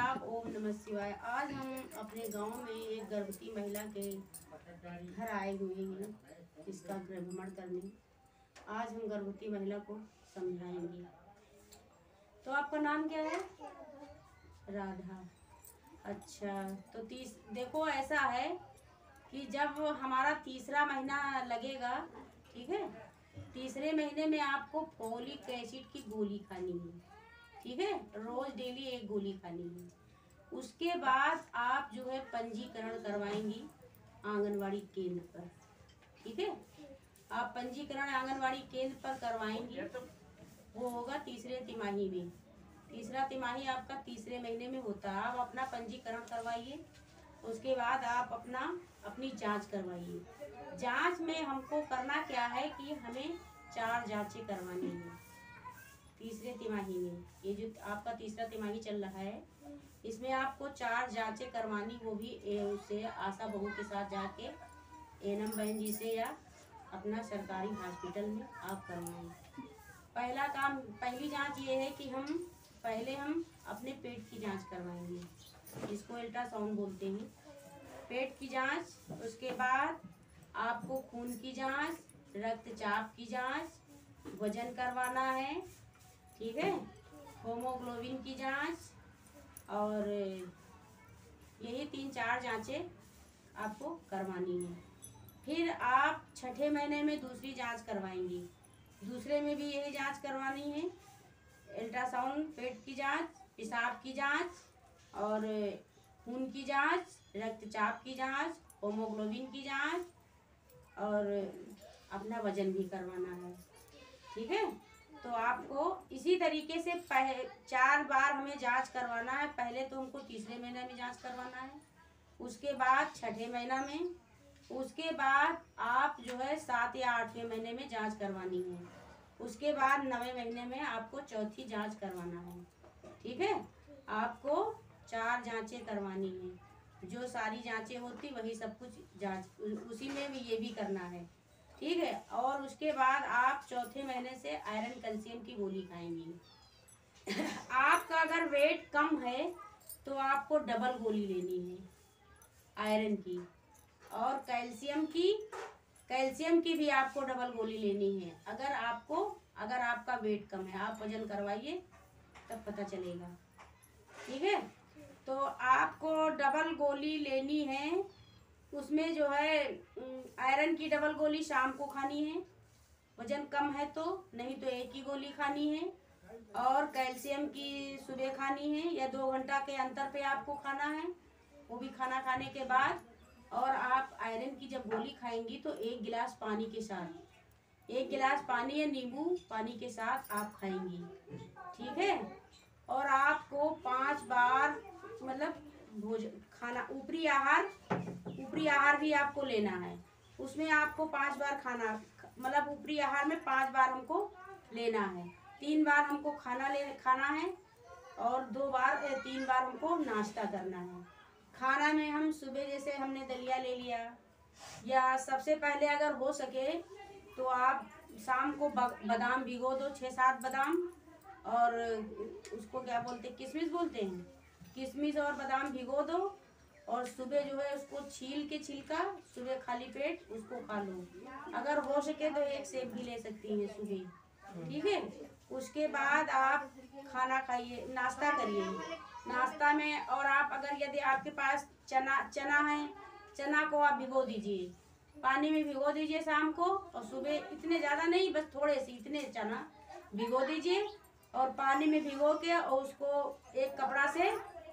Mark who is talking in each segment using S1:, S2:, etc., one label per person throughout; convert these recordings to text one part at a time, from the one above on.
S1: आदाब, ओम नमः शिवाय। आज हम अपने गांव में एक गर्भवती महिला के घर आए हुए हैं इसका गृह भ्रमण करने। आज हम गर्भवती महिला को समझाएंगे। तो आपका नाम क्या है? राधा। अच्छा, तो देखो ऐसा है कि जब हमारा तीसरा महीना लगेगा, ठीक है, तीसरे महीने में आपको फोलिक एसिड की गोली खानी है, ठीक है, रोज डेली एक गोली खानी है। उसके बाद आप जो है पंजीकरण करवाएंगी आंगनवाड़ी केंद्र पर, ठीक है। आप पंजीकरण आंगनवाड़ी केंद्र पर करवाएंगी, वो होगा तीसरे तिमाही में। तीसरा तिमाही आपका तीसरे महीने में होता है। आप अपना पंजीकरण करवाइए, उसके बाद आप अपनी जांच करवाइए। जांच में हमको करना क्या है कि हमें 4 जांचें करवानी है तीसरे तिमाही में। ये जो आपका तीसरा तिमाही चल रहा है, इसमें आपको 4 जांचें करवानी, वो भी उससे आशा बहू के साथ जाके एनम बहन जी से या अपना सरकारी हॉस्पिटल में आप करवाएं। पहली जांच ये है कि हम अपने पेट की जांच करवाएंगे, जिसको अल्ट्रासाउंड बोलते हैं, पेट की जांच। उसके बाद आपको खून की जांच, रक्तचाप की जांच, वजन करवाना है, ठीक है, होमोग्लोबिन की जांच, और यही 3-4 जांचें आपको करवानी है। फिर आप छठे महीने में दूसरी जांच करवाएंगी। दूसरे में भी यही जांच करवानी है, अल्ट्रासाउंड, पेट की जांच, पेशाब की जांच, और खून की जांच, रक्तचाप की जांच, होमोग्लोबिन की जांच, और अपना वजन भी करवाना है, ठीक है। तो आपको इसी तरीके से 4 बार हमें जांच करवाना है। पहले तो हमको तीसरे महीने में जांच करवाना है, उसके बाद छठे महीना में, उसके बाद आप जो है 7 या 8वें महीने में जांच करवानी है, उसके बाद 9वें महीने में आपको चौथी जांच करवाना है, ठीक है। आपको 4 जांचें करवानी है। जो सारी जांचें होती वही सब कुछ जांच उसी में भी ये भी करना है, ठीक है। और उसके बाद आप चौथे महीने से आयरन कैल्शियम की गोली खाएंगी। आपका अगर वेट कम है तो आपको डबल गोली लेनी है आयरन की, और कैल्शियम की भी आपको डबल गोली लेनी है। अगर आपका वेट कम है, आप वजन करवाइए तब पता चलेगा, ठीक है। तो आपको डबल गोली लेनी है। उसमें जो है आयरन की डबल गोली शाम को खानी है, वजन कम है तो, नहीं तो एक ही गोली खानी है। और कैल्शियम की सुबह खानी है या 2 घंटा के अंतर पे आपको खाना है, वो भी खाना खाने के बाद। और आप आयरन की जब गोली खाएंगी तो 1 गिलास पानी के साथ, 1 गिलास पानी या नींबू पानी के साथ आप खाएंगी, ठीक है। और आपको 5 बार मतलब खाना ऊपरी आहार भी आपको लेना है। उसमें आपको 5 बार खाना, मतलब ऊपरी आहार में 5 बार हमको लेना है। 3 बार हमको खाना है, और 3 बार हमको नाश्ता करना है। खाना में हम सुबह जैसे हमने दलिया ले लिया, या सबसे पहले अगर हो सके तो आप शाम को बादाम भिगो दो, 6-7 बादाम, और उसको क्या बोलते हैं, किशमिश बोलते हैं, किशमिश और बादाम भिगो दो, और सुबह जो है उसको छील के छिलका सुबह खाली पेट उसको खा लो। अगर हो सके तो 1 सेब भी ले सकती हैं सुबह, ठीक है। उसके बाद आप खाना खाइए, नाश्ता करिए। नाश्ता में, और आप अगर यदि आपके पास चना है, चना को आप भिगो दीजिए, पानी में भिगो दीजिए शाम को, और सुबह इतने ज़्यादा नहीं, बस थोड़े से इतने चना भिगो दीजिए, और पानी में भिगो के और उसको एक कपड़ा से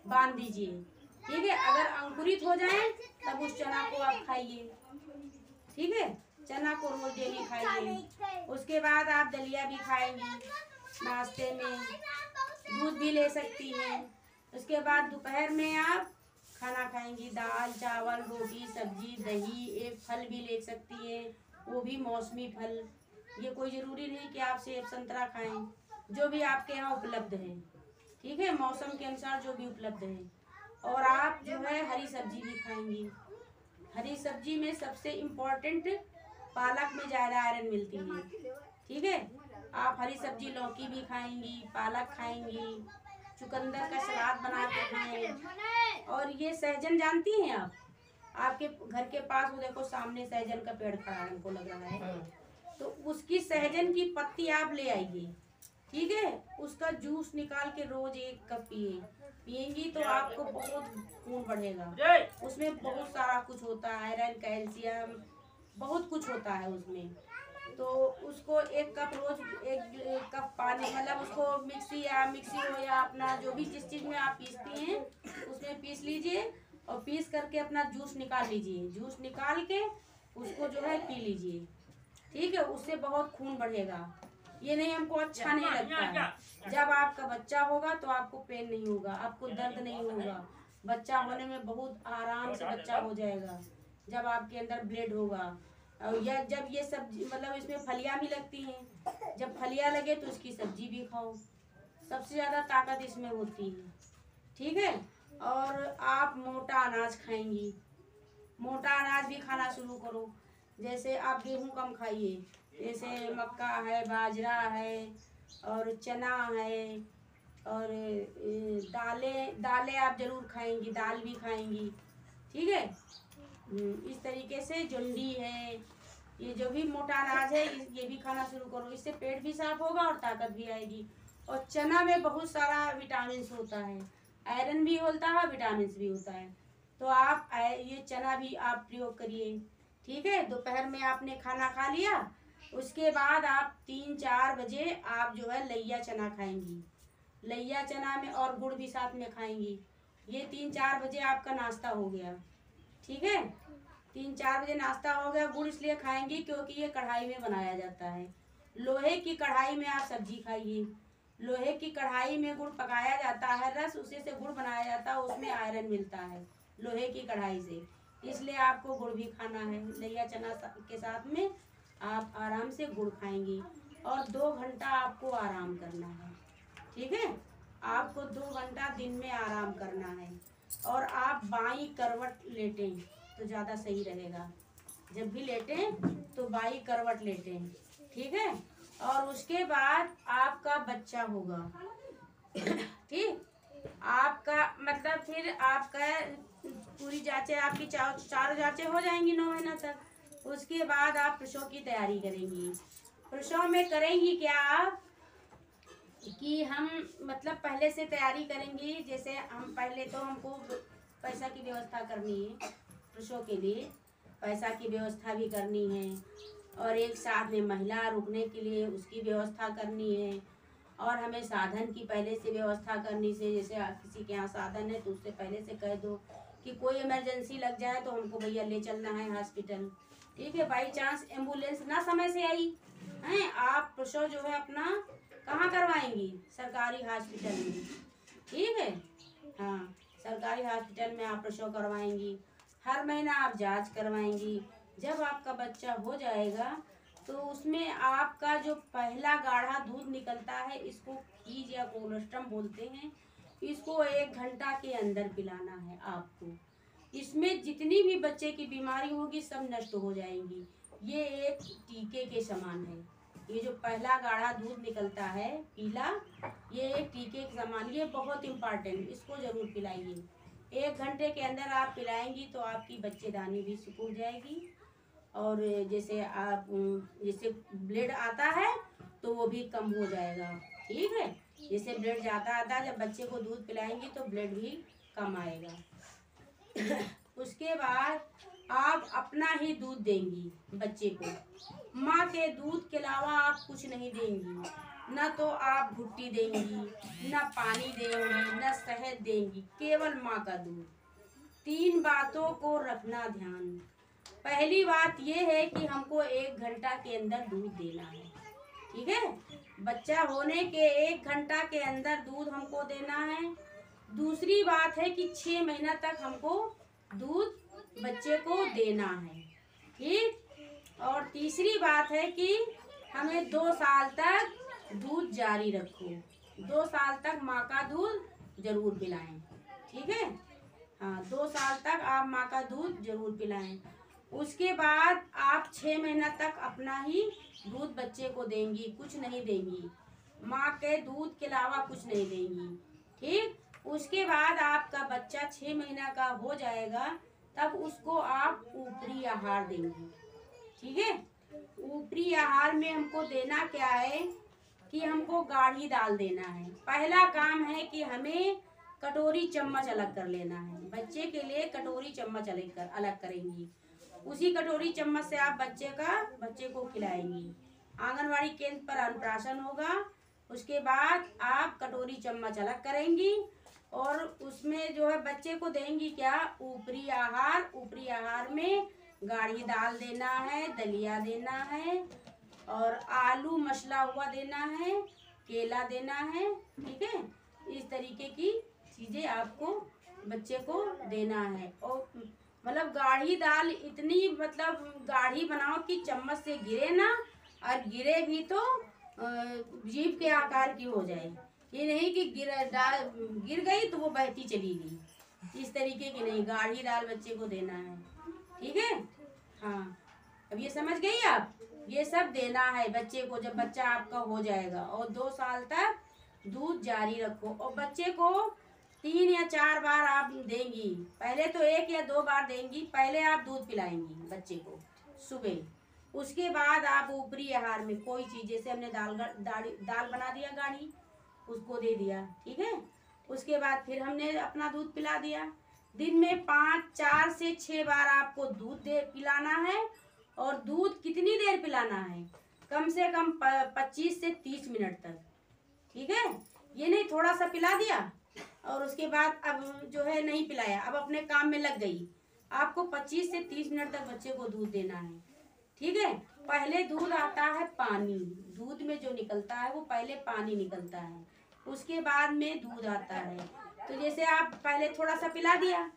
S1: बांध दीजिए, ठीक है। अगर अंकुरित हो जाए तब उस चना को आप खाइए, ठीक है। चना को रोज डेली खाइए। उसके बाद आप दलिया भी खाएंगी नाश्ते में, दूध भी ले सकती हैं। उसके बाद दोपहर में आप खाना खाएंगी, दाल चावल रोटी सब्जी दही, एक फल भी ले सकती हैं, वो भी मौसमी फल। ये कोई ज़रूरी नहीं कि आप सेब संतरा खाएं, जो भी आपके यहाँ उपलब्ध है, ठीक है, मौसम के अनुसार जो भी उपलब्ध है। और आप जो है हरी सब्जी भी खाएंगी। हरी सब्जी में सबसे इम्पोर्टेंट पालक में ज़्यादा आयरन मिलती है, ठीक है। आप हरी सब्जी लौकी भी खाएंगी, पालक खाएंगी, चुकंदर का सलाद बना के खाएं। और ये सहजन जानती हैं आप, आपके घर के पास वो देखो सामने सहजन का पेड़ खड़ा है, हमको लग रहा है, तो उसकी सहजन की पत्ती आप ले आइए, ठीक है। उसका जूस निकाल के रोज 1 कप पिएंगी तो आपको बहुत खून बढ़ेगा। उसमें बहुत सारा कुछ होता है, आयरन, कैल्शियम, बहुत कुछ होता है उसमें। तो उसको 1 कप रोज, 1 कप पानी, मतलब उसको मिक्सी हो या अपना जो भी जिस चीज में आप पीसती हैं उसमें पीस लीजिए और पीस करके अपना जूस निकाल लीजिए। जूस निकाल के उसको जो है पी लीजिए, ठीक है। उससे बहुत खून बढ़ेगा। ये नहीं हमको अच्छा नहीं लगता है। जब आपका बच्चा होगा तो आपको पेन नहीं होगा, आपको दर्द नहीं होगा। बच्चा होने में बहुत आराम से बच्चा हो जाएगा जब आपके अंदर ब्लड होगा। और या जब ये सब्जी, मतलब इसमें फलियां भी लगती हैं, जब फलियां लगे तो इसकी सब्जी भी खाओ, सबसे ज़्यादा ताकत इसमें होती है, ठीक है। और आप मोटा अनाज खाएंगी, मोटा अनाज भी खाना शुरू करो। जैसे आप गेहूं कम खाइए, जैसे मक्का है, बाजरा है और चना है, और दालें आप जरूर खाएंगी, दाल भी खाएंगी, ठीक है। इस तरीके से जुंडी है, ये जो भी मोटा अनाज है ये भी खाना शुरू करो। इससे पेट भी साफ होगा और ताकत भी आएगी। और चना में बहुत सारा विटामिन होता है, आयरन भी होता है, विटामिन भी होता है। तो आप ये चना भी आप प्रयोग करिए, ठीक है। दोपहर में आपने खाना खा लिया, उसके बाद आप 3-4 बजे आप जो है लैया चना खाएंगी, लैया चना में और गुड़ भी साथ में खाएंगी। ये 3-4 बजे आपका नाश्ता हो गया, ठीक है। 3-4 बजे नाश्ता हो गया। गुड़ इसलिए खाएंगी क्योंकि ये कढ़ाई में बनाया जाता है, लोहे की कढ़ाई में आप सब्जी खाइए। लोहे की कढ़ाई में गुड़ पकाया जाता है, रस उसी से गुड़ बनाया जाता है, उसमें आयरन मिलता है लोहे की कढ़ाई से, इसलिए आपको गुड़ भी खाना है। लैया चना के साथ में आप आराम से गुड़ खाएंगी। और 2 घंटा आपको आराम करना है, ठीक है। आपको 2 घंटा दिन में आराम करना है। और आप बाई करवट लेटें तो ज़्यादा सही रहेगा, जब भी लेटें तो बाई करवट लेटें, ठीक है। और उसके बाद आपका बच्चा होगा, ठीक। आपका मतलब फिर आपका पूरी जांचें, आपकी 4 जांचें हो जाएंगी 9 महीना तक। उसके बाद आप प्रसव की तैयारी करेंगी। प्रसव में करेंगी क्या आप कि हम मतलब पहले से तैयारी करेंगी। जैसे हम पहले तो हमको पैसा की व्यवस्था करनी है, प्रसव के लिए पैसा की व्यवस्था भी करनी है, और एक साथ में महिला रुकने के लिए उसकी व्यवस्था करनी है। और हमें साधन की पहले से व्यवस्था करनी से, जैसे किसी के यहाँ साधन है तो उससे पहले से कह दो कि कोई इमरजेंसी लग जाए तो हमको भैया ले चलना है हॉस्पिटल, ठीक है। बाई चांस एम्बुलेंस ना समय से आई हैं, आप प्रसव जो है अपना कहाँ करवाएंगी, सरकारी हॉस्पिटल में, ठीक है। हाँ, सरकारी हॉस्पिटल में आप प्रसव करवाएंगी। हर महीना आप जांच करवाएंगी। जब आपका बच्चा हो जाएगा तो उसमें आपका जो पहला गाढ़ा दूध निकलता है, इसको खीज या कोलोस्ट्रम बोलते हैं, इसको 1 घंटा के अंदर पिलाना है आपको। इसमें जितनी भी बच्चे की बीमारी होगी सब नष्ट हो जाएंगी। ये एक टीके के समान है। ये जो पहला गाढ़ा दूध निकलता है पीला, ये एक टीके के समान, ये बहुत इम्पॉर्टेंट, इसको जरूर पिलाइए। 1 घंटे के अंदर आप पिलाएंगी तो आपकी बच्चेदानी भी सिकुड़ जाएगी। और जैसे ब्लड आता है तो वो भी कम हो जाएगा, ठीक है। जैसे ब्लड जाता आता जब बच्चे को दूध पिलाएंगी तो ब्लड भी कम आएगा। उसके बाद आप अपना ही दूध देंगी बच्चे को, माँ के दूध के अलावा आप कुछ नहीं देंगी। न तो आप भुट्टी देंगी, न पानी देंगी, न शहद देंगी, केवल माँ का दूध। 3 बातों को रखना ध्यान। पहली बात यह है कि हमको 1 घंटा के अंदर दूध देना है, ठीक है। बच्चा होने के 1 घंटा के अंदर दूध हमको देना है। दूसरी बात है कि 6 महीना तक हमको दूध बच्चे को देना है, ठीक। और तीसरी बात है कि हमें 2 साल तक दूध जारी रखो, 2 साल तक माँ का दूध जरूर पिलाएं, ठीक है। हाँ, 2 साल तक आप माँ का दूध जरूर पिलाएं। उसके बाद आप 6 महीना तक अपना ही दूध बच्चे को देंगी, कुछ नहीं देंगी, माँ के दूध के अलावा कुछ नहीं देंगी, ठीक। उसके बाद आपका बच्चा 6 महीना का हो जाएगा, तब उसको आप ऊपरी आहार देंगे। ठीक है। ऊपरी आहार में हमको देना क्या है कि हमको गाढ़ी दाल देना है। पहला काम है कि हमें कटोरी चम्मच अलग कर लेना है। बच्चे के लिए कटोरी चम्मच अलग करेंगी। उसी कटोरी चम्मच से आप बच्चे को खिलाएंगी। आंगनवाड़ी केंद्र पर अन्नप्राशन होगा। उसके बाद आप कटोरी चम्मच अलग करेंगी और उसमें जो है बच्चे को देंगी क्या, ऊपरी आहार। ऊपरी आहार में गाढ़ी दाल देना है, दलिया देना है और आलू मसला हुआ देना है, केला देना है। ठीक है। इस तरीके की चीजें आपको बच्चे को देना है। और मतलब गाढ़ी दाल इतनी गाढ़ी बनाओ कि चम्मच से गिरे ना, और गिरे भी तो जीभ के आकार की हो जाए। ये नहीं कि गिर गई तो वो बहती चली गई, इस तरीके की नहीं। गाढ़ी दाल बच्चे को देना है। ठीक है। हाँ, अब ये समझ गई आप। ये सब देना है बच्चे को जब बच्चा आपका हो जाएगा। और 2 साल तक दूध जारी रखो। और बच्चे को 3 या 4 बार आप देंगी। पहले तो 1 या 2 बार देंगी। पहले आप दूध पिलाएंगी बच्चे को सुबह। उसके बाद आप ऊपरी आहार में कोई चीज, जैसे हमने दाल बना दिया गाढ़ी, उसको दे दिया। ठीक है। उसके बाद फिर हमने अपना दूध पिला दिया। दिन में 4 से 6 बार आपको दूध पिलाना है। और दूध कितनी देर पिलाना है, कम से कम 25 से 30 मिनट तक। ठीक है। ये नहीं थोड़ा सा पिला दिया और उसके बाद अब जो है नहीं पिलाया, अब अपने काम में लग गई। आपको 25 से 30 मिनट तक बच्चे को दूध देना है। ठीक है। पहले दूध आता है पानी, दूध में जो निकलता है वो पहले पानी निकलता है, उसके बाद में दूध आता है। तो जैसे आप पहले थोड़ा सा पिला दिया,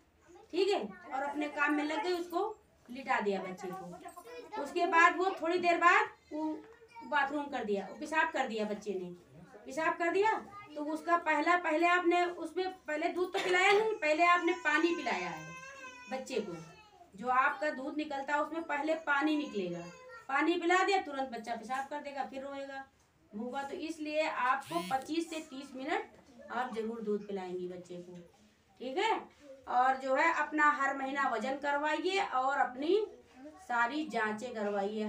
S1: ठीक है, और अपने काम में लग गई, उसको लिटा दिया बच्चे को। उसके बाद वो थोड़ी देर बाद वो बाथरूम कर दिया, वो पेशाब कर दिया, बच्चे ने पेशाब कर दिया, तो उसका पहले आपने उसमें पहले दूध तो पिलाया नहीं, पहले आपने पानी पिलाया है बच्चे को। जो आपका दूध निकलता है उसमें पहले पानी निकलेगा। पानी पिला दिया, तुरंत बच्चा पेशाब कर देगा, फिर रोएगा, भूखा। तो इसलिए आपको 25 से 30 मिनट आप जरूर दूध पिलाएंगी बच्चे को। ठीक है। और जो है अपना हर महीना वजन करवाइए और अपनी सारी जांचें करवाइए।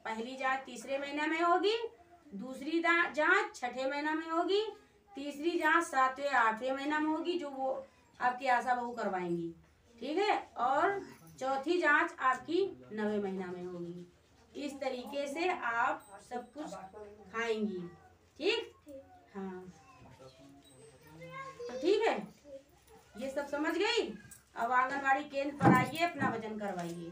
S1: पहली जांच 3रे महीने में होगी, दूसरी जांच 6ठे महीना में होगी, तीसरी जांच 7वें 8वें महीना में होगी, जो वो आपकी आशा बहू करवाएंगी। ठीक है। और चौथी जांच आपकी 9वें महीना में होगी। इस तरीके से आप सब कुछ खाएंगी। ठीक। हाँ, तो ठीक है, ये सब समझ गई। अब आंगनवाड़ी केंद्र पर आइए, अपना वजन करवाइए।